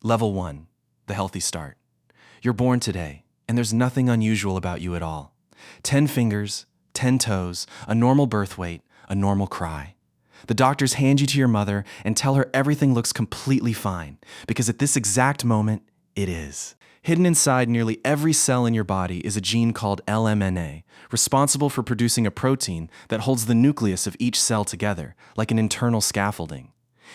Level 1, the healthy start. You're born today, and there's nothing unusual about you at all. 10 fingers, 10 toes, a normal birth weight, a normal cry. The doctors hand you to your mother and tell her everything looks completely fine, because at this exact moment, it is. Hidden inside nearly every cell in your body is a gene called LMNA, responsible for producing a protein that holds the nucleus of each cell together, like an internal scaffolding.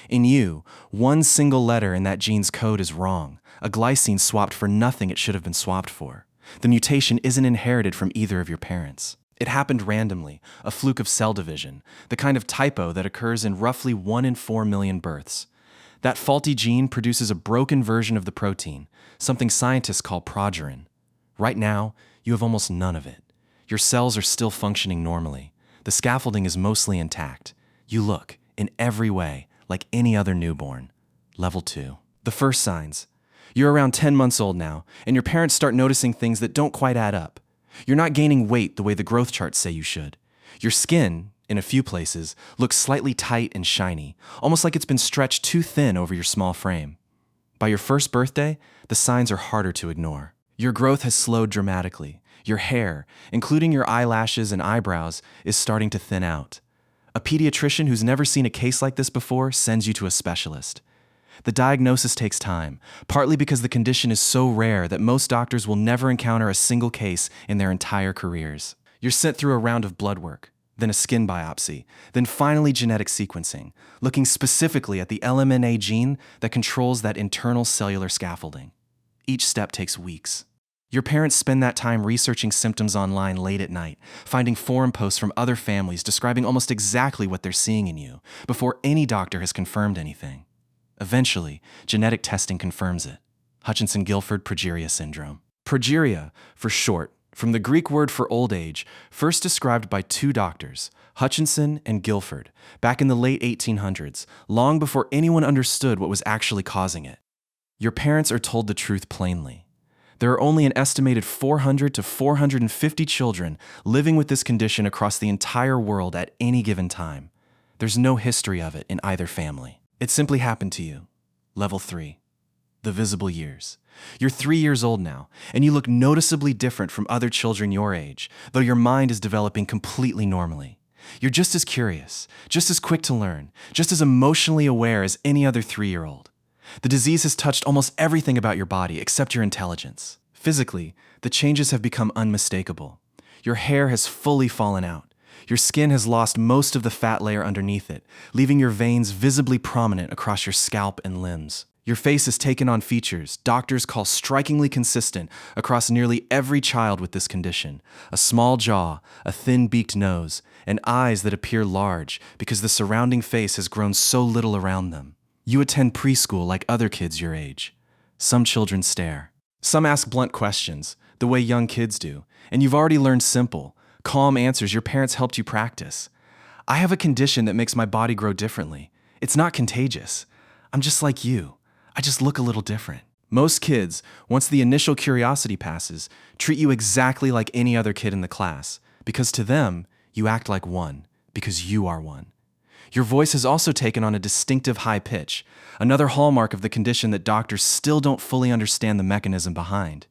In you, one single letter in that gene's code is wrong, a glycine swapped for nothing it should have been swapped for. The mutation isn't inherited from either of your parents. It happened randomly, a fluke of cell division, the kind of typo that occurs in roughly 1 in 4 million births. That faulty gene produces a broken version of the protein, something scientists call progerin. Right now, you have almost none of it. Your cells are still functioning normally. The scaffolding is mostly intact. You look, in every way, like any other newborn. Level 2. The first signs. You're around 10 months old now, and your parents start noticing things that don't quite add up. You're not gaining weight the way the growth charts say you should. Your skin, in a few places, looks slightly tight and shiny, almost like it's been stretched too thin over your small frame. By your first birthday, the signs are harder to ignore. Your growth has slowed dramatically. Your hair, including your eyelashes and eyebrows, is starting to thin out. A pediatrician who's never seen a case like this before sends you to a specialist. The diagnosis takes time, partly because the condition is so rare that most doctors will never encounter a single case in their entire careers. You're sent through a round of blood work, then a skin biopsy, then finally genetic sequencing, looking specifically at the LMNA gene that controls that internal cellular scaffolding. Each step takes weeks. Your parents spend that time researching symptoms online late at night, finding forum posts from other families describing almost exactly what they're seeing in you, before any doctor has confirmed anything. Eventually, genetic testing confirms it. Hutchinson-Gilford progeria syndrome. Progeria, for short, from the Greek word for old age, first described by 2 doctors, Hutchinson and Gilford, back in the late 1800s, long before anyone understood what was actually causing it. Your parents are told the truth plainly. There are only an estimated 400 to 450 children living with this condition across the entire world at any given time. There's no history of it in either family. It simply happened to you. Level 3. The visible years. You're 3 years old now, and you look noticeably different from other children your age, though your mind is developing completely normally. You're just as curious, just as quick to learn, just as emotionally aware as any other 3-year-old. The disease has touched almost everything about your body except your intelligence. Physically, the changes have become unmistakable. Your hair has fully fallen out. Your skin has lost most of the fat layer underneath it, leaving your veins visibly prominent across your scalp and limbs. Your face has taken on features doctors call strikingly consistent across nearly every child with this condition. A small jaw, a thin-beaked nose, and eyes that appear large because the surrounding face has grown so little around them. You attend preschool like other kids your age. Some children stare. Some ask blunt questions, the way young kids do, and you've already learned simple, calm answers your parents helped you practice. I have a condition that makes my body grow differently. It's not contagious. I'm just like you. I just look a little different. Most kids, once the initial curiosity passes, treat you exactly like any other kid in the class, because to them, you act like one, because you are one. Your voice has also taken on a distinctive high pitch, another hallmark of the condition that doctors still don't fully understand the mechanism behind.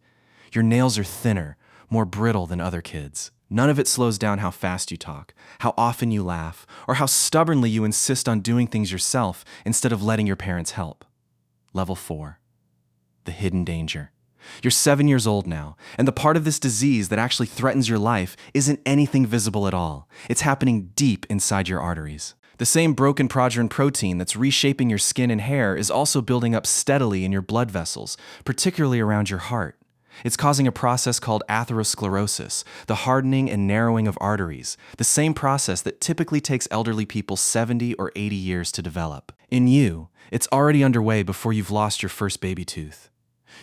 Your nails are thinner, more brittle than other kids. None of it slows down how fast you talk, how often you laugh, or how stubbornly you insist on doing things yourself instead of letting your parents help. Level 4. The hidden danger. You're 7 years old now, and the part of this disease that actually threatens your life isn't anything visible at all. It's happening deep inside your arteries. The same broken progerin protein that's reshaping your skin and hair is also building up steadily in your blood vessels, particularly around your heart. It's causing a process called atherosclerosis, the hardening and narrowing of arteries, the same process that typically takes elderly people 70 or 80 years to develop. In you, it's already underway before you've lost your first baby tooth.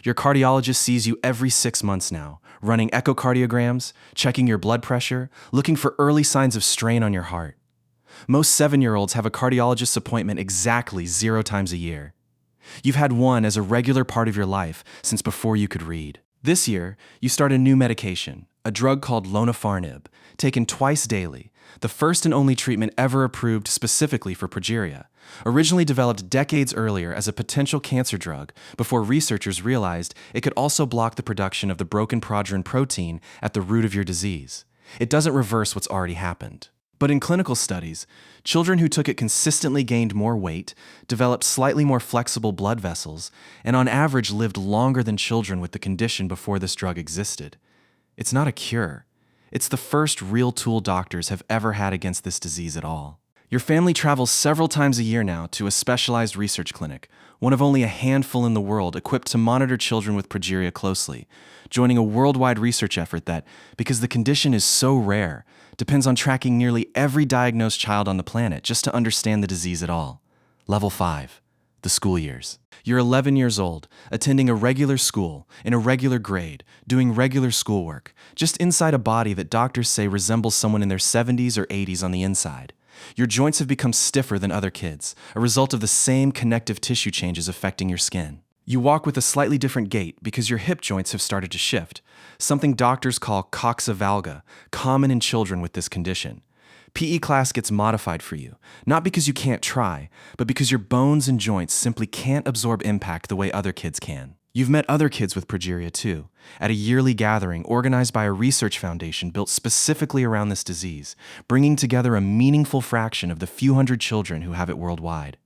Your cardiologist sees you every 6 months now, running echocardiograms, checking your blood pressure, looking for early signs of strain on your heart. Most 7-year-olds have a cardiologist's appointment exactly 0 times a year. You've had one as a regular part of your life since before you could read. This year, you start a new medication, a drug called lonafarnib, taken twice daily, the first and only treatment ever approved specifically for progeria, Originally developed decades earlier as a potential cancer drug before researchers realized it could also block the production of the broken progerin protein at the root of your disease. It doesn't reverse what's already happened. But in clinical studies, children who took it consistently gained more weight, developed slightly more flexible blood vessels, and on average lived longer than children with the condition before this drug existed. It's not a cure. It's the first real tool doctors have ever had against this disease at all. Your family travels several times a year now to a specialized research clinic, one of only a handful in the world equipped to monitor children with progeria closely, joining a worldwide research effort that, because the condition is so rare, depends on tracking nearly every diagnosed child on the planet just to understand the disease at all. Level 5. The school years. You're 11 years old, attending a regular school, in a regular grade, doing regular schoolwork, just inside a body that doctors say resembles someone in their 70s or 80s on the inside. Your joints have become stiffer than other kids, a result of the same connective tissue changes affecting your skin. You walk with a slightly different gait because your hip joints have started to shift, something doctors call coxa valga, common in children with this condition. PE class gets modified for you, not because you can't try, but because your bones and joints simply can't absorb impact the way other kids can. You've met other kids with progeria too, at a yearly gathering organized by a research foundation built specifically around this disease, bringing together a meaningful fraction of the few hundred children who have it worldwide.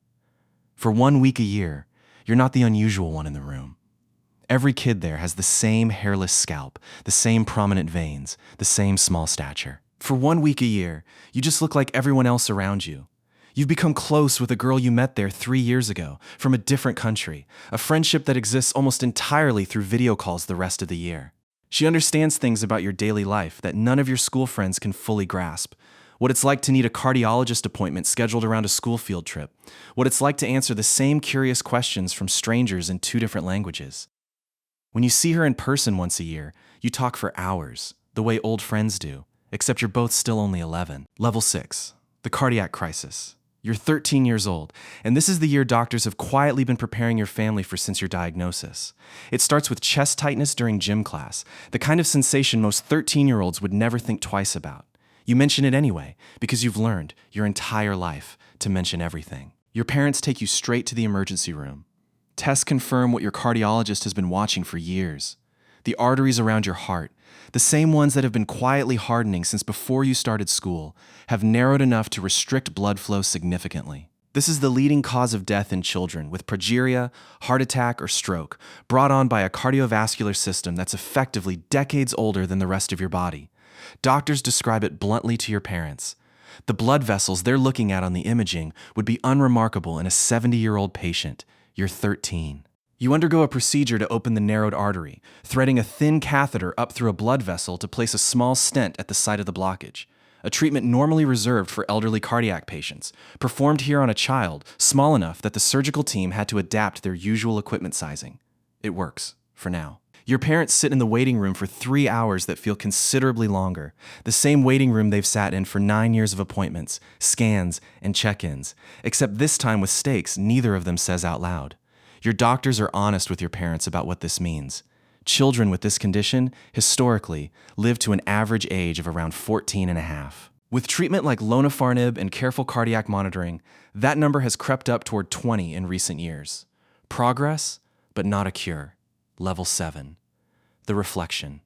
For 1 week a year, you're not the unusual one in the room. Every kid there has the same hairless scalp, the same prominent veins, the same small stature. For 1 week a year, you just look like everyone else around you. You've become close with a girl you met there 3 years ago, from a different country, a friendship that exists almost entirely through video calls the rest of the year. She understands things about your daily life that none of your school friends can fully grasp. What it's like to need a cardiologist appointment scheduled around a school field trip. What it's like to answer the same curious questions from strangers in 2 different languages. When you see her in person once a year, you talk for hours, the way old friends do, except you're both still only 11. Level 6. The cardiac crisis. You're 13 years old, and this is the year doctors have quietly been preparing your family for since your diagnosis. It starts with chest tightness during gym class, the kind of sensation most 13-year-olds would never think twice about. You mention it anyway, because you've learned your entire life to mention everything. Your parents take you straight to the emergency room. Tests confirm what your cardiologist has been watching for years. The arteries around your heart, the same ones that have been quietly hardening since before you started school, have narrowed enough to restrict blood flow significantly. This is the leading cause of death in children with progeria, heart attack, or stroke, brought on by a cardiovascular system that's effectively decades older than the rest of your body. Doctors describe it bluntly to your parents. The blood vessels they're looking at on the imaging would be unremarkable in a 70-year-old patient. You're 13. You undergo a procedure to open the narrowed artery, threading a thin catheter up through a blood vessel to place a small stent at the site of the blockage, a treatment normally reserved for elderly cardiac patients, performed here on a child small enough that the surgical team had to adapt their usual equipment sizing. It works, for now. Your parents sit in the waiting room for 3 hours that feel considerably longer, the same waiting room they've sat in for 9 years of appointments, scans, and check-ins, except this time with stakes neither of them says out loud. Your doctors are honest with your parents about what this means. Children with this condition, historically, live to an average age of around 14 and a half. With treatment like lonafarnib and careful cardiac monitoring, that number has crept up toward 20 in recent years. Progress, but not a cure. Level 7. The reflection.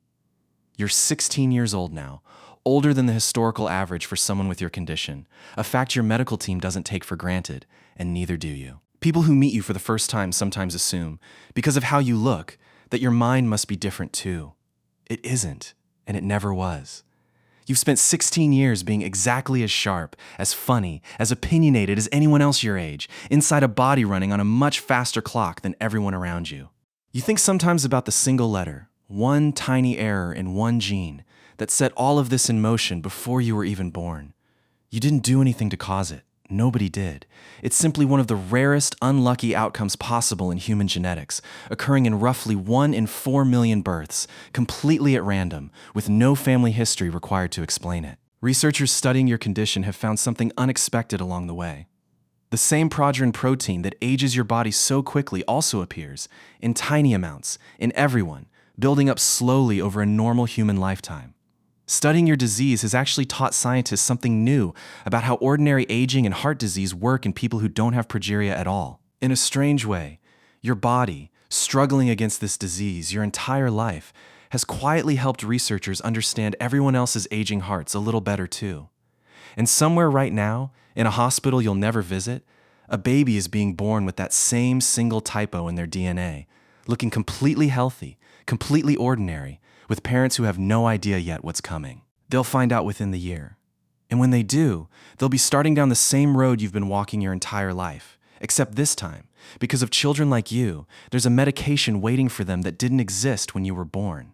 You're 16 years old now, older than the historical average for someone with your condition, a fact your medical team doesn't take for granted, and neither do you. People who meet you for the first time sometimes assume, because of how you look, that your mind must be different too. It isn't, and it never was. You've spent 16 years being exactly as sharp, as funny, as opinionated as anyone else your age, inside a body running on a much faster clock than everyone around you. You think sometimes about the single letter, one tiny error in one gene, that set all of this in motion before you were even born. You didn't do anything to cause it. Nobody did. It's simply one of the rarest unlucky outcomes possible in human genetics, occurring in roughly 1 in 4 million births, completely at random, with no family history required to explain it. Researchers studying your condition have found something unexpected along the way. The same progerin protein that ages your body so quickly also appears, in tiny amounts, in everyone, building up slowly over a normal human lifetime. Studying your disease has actually taught scientists something new about how ordinary aging and heart disease work in people who don't have progeria at all. In a strange way, your body, struggling against this disease your entire life, has quietly helped researchers understand everyone else's aging hearts a little better too. And somewhere right now, in a hospital you'll never visit, a baby is being born with that same single typo in their DNA, looking completely healthy, completely ordinary, with parents who have no idea yet what's coming. They'll find out within the year. And when they do, they'll be starting down the same road you've been walking your entire life. Except this time, because of children like you, there's a medication waiting for them that didn't exist when you were born.